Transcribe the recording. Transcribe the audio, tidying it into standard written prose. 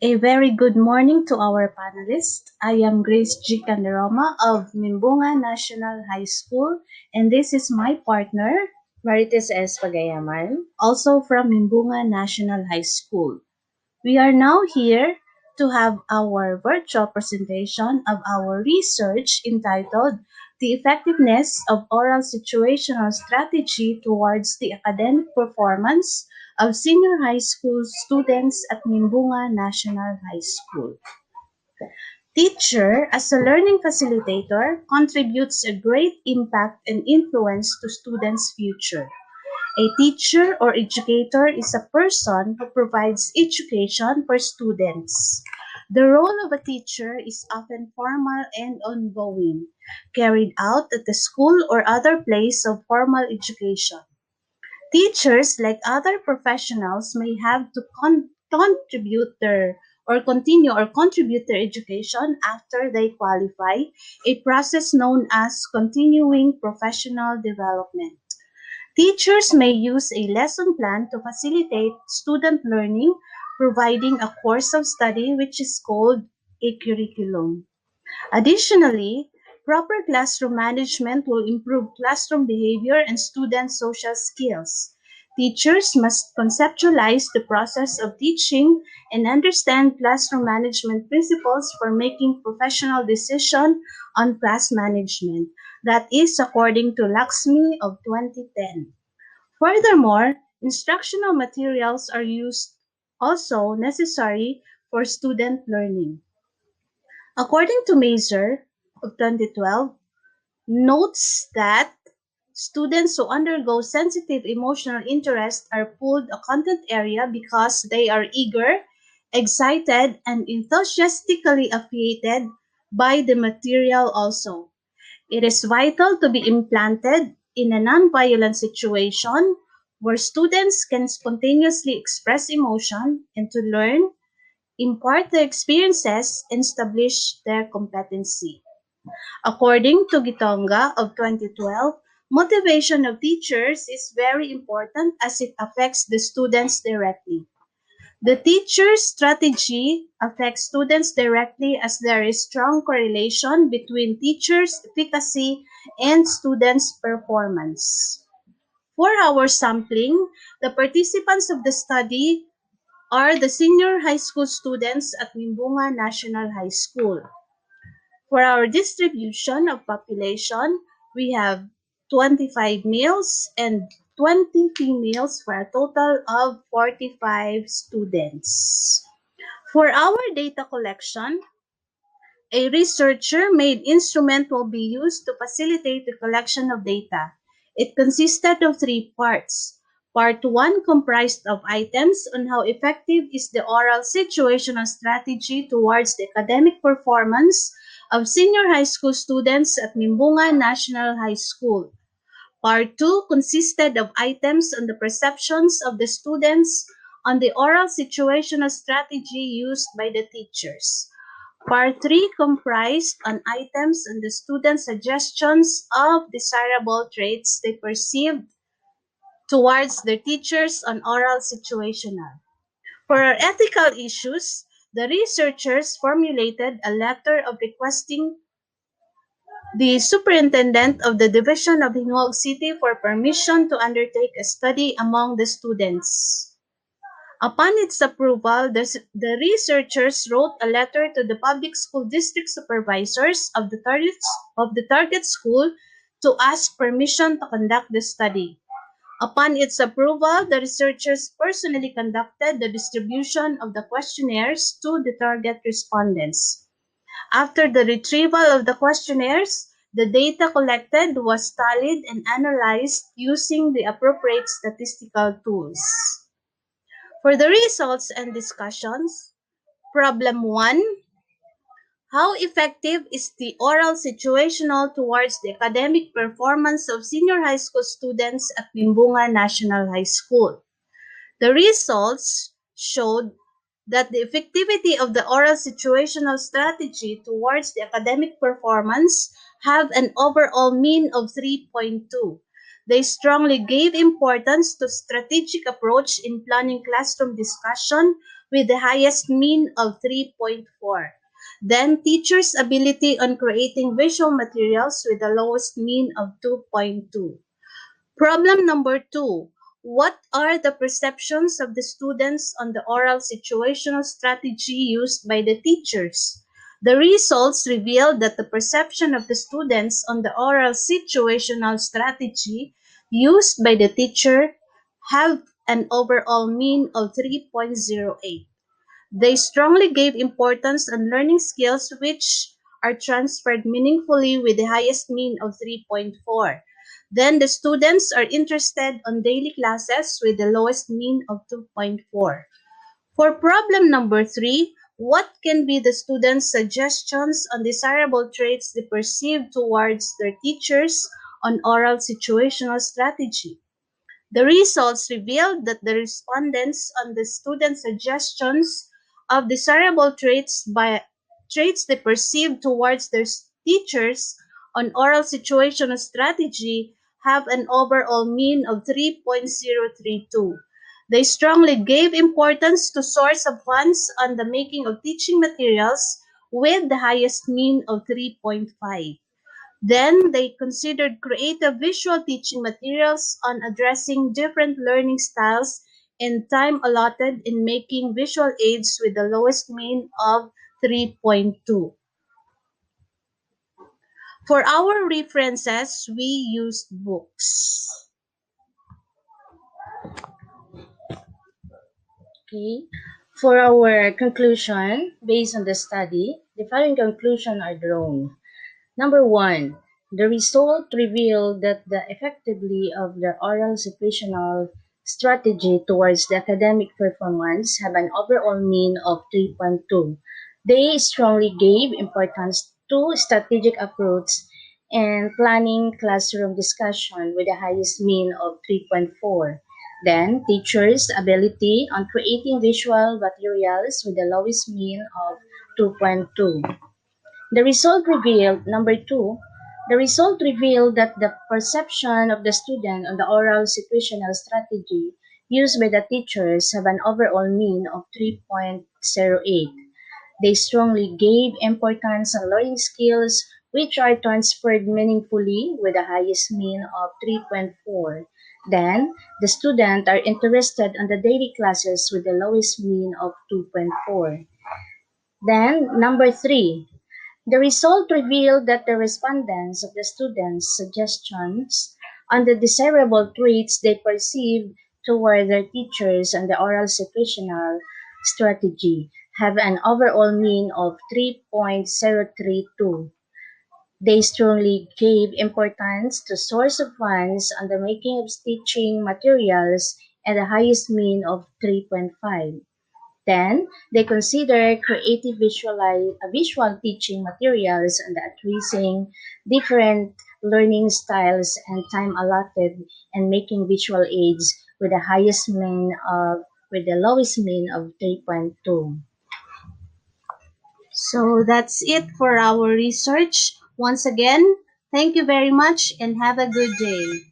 A very good morning to our panelists. I am Grace G. Candaroma of Mimbunga National High School, and this is my partner, Marites S. Pagayaman. also from Mimbunga National High School. We are now here to have our virtual presentation of our research entitled The Effectiveness of Oral Situational Strategy Towards the Academic Performance of Senior High School Students at Mimbunga National High School. Teacher, as a learning facilitator, contributes a great impact and influence to students' future. A teacher or educator is a person who provides education for students. The role of a teacher is often formal and ongoing, carried out at the school or other place of formal education. Teachers, like other professionals, may have to contribute their or continue or contribute their education after they qualify, a process known as continuing professional development. Teachers may use a lesson plan to facilitate student learning, providing a course of study which is called a curriculum. Additionally, proper classroom management will improve classroom behavior and student social skills. Teachers must conceptualize the process of teaching and understand classroom management principles for making professional decisions on class management. That is according to Laxmi of 2010. Furthermore, instructional materials are used also necessary for student learning. According to Mazur of 2012, notes that students who undergo sensitive emotional interest are pulled a content area because they are eager, excited, and enthusiastically affiliated by the material also. It is vital to be implanted in a nonviolent situation where students can spontaneously express emotion and to learn, impart their experiences, and establish their competency. According to Gitonga of 2012, motivation of teachers is very important as it affects the students directly. The teacher's strategy affects students directly as there is strong correlation between teachers' efficacy and students' performance. For our sampling, the participants of the study are the senior high school students at Mimbunga National High School. For our distribution of population, we have 25 males and 20 females for a total of 45 students. For our data collection, a researcher-made instrument will be used to facilitate the collection of data. It consisted of three parts. Part 1 comprised of items on how effective is the oral situational strategy towards the academic performance of senior high school students at Mimbunga National High School. Part 2 consisted of items on the perceptions of the students on the oral situational strategy used by the teachers. Part 3 comprised on items on the students' suggestions of desirable traits they perceived towards their teachers on oral situational. For our ethical issues, the researchers formulated a letter of requesting the superintendent of the Division of Hingoag City for permission to undertake a study among the students. Upon its approval, the researchers wrote a letter to the public school district supervisors of the target school to ask permission to conduct the study. Upon its approval, the researchers personally conducted the distribution of the questionnaires to the target respondents. After the retrieval of the questionnaires, the data collected was tallied and analyzed using the appropriate statistical tools. For the results and discussions, Problem 1. How effective is the oral situational towards the academic performance of senior high school students at Mimbunga National High School? The results showed that the effectivity of the oral situational strategy towards the academic performance have an overall mean of 3.2. They strongly gave importance to strategic approach in planning classroom discussion with the highest mean of 3.4. Then teachers' ability on creating visual materials with the lowest mean of 2.2. Problem number 2. What are the perceptions of the students on the oral situational strategy used by the teachers? The results reveal that the perception of the students on the oral situational strategy used by the teacher have an overall mean of 3.08. They strongly gave importance on learning skills which are transferred meaningfully with the highest mean of 3.4. Then the students are interested on daily classes with the lowest mean of 2.4. For problem number 3, what can be the students' suggestions on desirable traits they perceive towards their teachers on oral situational strategy? The results revealed that the respondents on the student suggestions of desirable traits they perceive towards their teachers on oral situational strategy have an overall mean of 3.032. They strongly gave importance to source of funds on the making of teaching materials with the highest mean of 3.5. Then they considered creative visual teaching materials on addressing different learning styles and time allotted in making visual aids with the lowest mean of 3.2. For our references, we used books. Okay. For our conclusion, based on the study, the following conclusions are drawn. Number 1, the result revealed that the effectively of the oral situational strategy towards the academic performance have an overall mean of 3.2. They strongly gave importance to strategic approach and planning classroom discussion with the highest mean of 3.4. Then, teachers' ability on creating visual materials with the lowest mean of 2.2. The result revealed, number 2, the result revealed that the perception of the student on the oral situational strategy used by the teachers have an overall mean of 3.08. They strongly gave importance on learning skills which are transferred meaningfully with the highest mean of 3.4. Then, the students are interested in the daily classes with the lowest mean of 2.4. Then, number 3, the result revealed that the respondents of the students' suggestions on the desirable traits they perceived toward their teachers and the oral situational strategy have an overall mean of 3.032. They strongly gave importance to source of funds on the making of teaching materials and the highest mean of 3.5. Then, they consider creative visual teaching materials and addressing different learning styles and time allotted and making visual aids with the lowest mean of 3.2. So that's it for our research. Once again, thank you very much and have a good day.